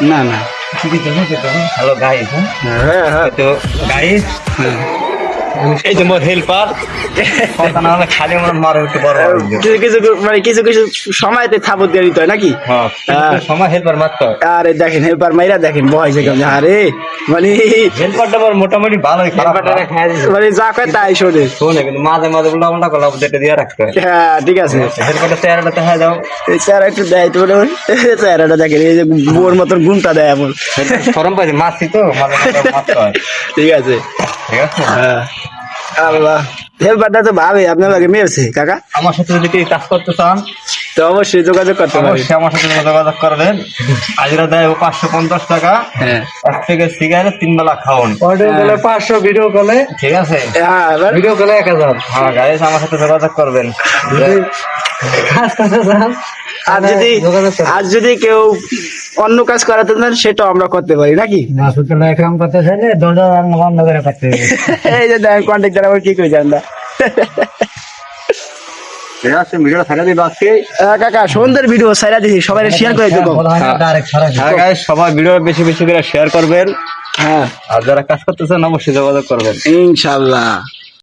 না না hello guys, হ্যাঁ তো গাইস এই যে মোর হেল্পার কথা না হলে খালি আমার মারে উঠতে বড় কিছু কিছু মানে কিছু কিছু সময়তে থাপড় দিয়ে দিতে হয় নাকি? হ্যাঁ সময় হেল্পার মারতে হয়। আরে দেখেন হেল্পার মাইরা দেখেন বয়সে কেমন আরে মানে হেল্পারটা আমার মোটামুটি ভালোই, খারাপ না। মানে যা কয় তাই শোনে। শোনে কিন্তু মাঝে মাঝে উল্টা পাল্টা করলে আপডেট দিয়ে রাখতে হয়। হ্যাঁ ঠিক আছে, হেল্পারটা চেহারাটা দেখা দাও। এই চেহারা একটু দেয় তো মনে হয় চেহারাটা দেখেন এই যে বোর মতন গুমটা দেয় এমন। সরম পাইছে, মারছি তো মাঝে মাঝে মারতে হয়। ঠিক আছে ঠিক আছে, হ্যাঁ আল্লাহ হেল্পারটা তো ভাবে আপনার আগে মেরেছে কাকা, আমার সাথে যদি কেউ কাজ করতে চান তো অবশ্যই যোগাযোগ করতে পারেন। অবশ্যই আমার সাথে যোগাযোগ করবেন। হাজিরা দেয় 550 টাকা, হ্যাঁ এক থেকে সিগারেট 3 বেলা খাওন। অডিও কলে 500, ভিডিও কলে ঠিক আছে, হ্যাঁ এবার ভিডিও কলে 1000। হ্যাঁ গাইস আমার সাথে যোগাযোগ করবেন। কাজ করতে চান যোগাযোগ করুন। আজ যদি কেউ অন্য কাজ করাতে চান সেটাও আমরা করতে পারি নাকি? হাসপাতালে কাম করতে চাইলে দরজা বন্ধ করে করতে হবে। এই যে দেখেন কন্ট্যাক্টার আবার কি করে জানলা। ঠিক আছে, ভিডিওটা থাকা দিই আজকে। কাকা সুন্দর ভিডিও সাইরা দিছি সবাই শেয়ার করে দেবো। হ্যাঁ গাইস সবাই ভিডিও বেশি বেশি করে শেয়ার করবেন, হ্যাঁ আর যারা কাজ করতেছেন অবশ্যই যোগাযোগ করবেন। ইনশাআল্লাহ।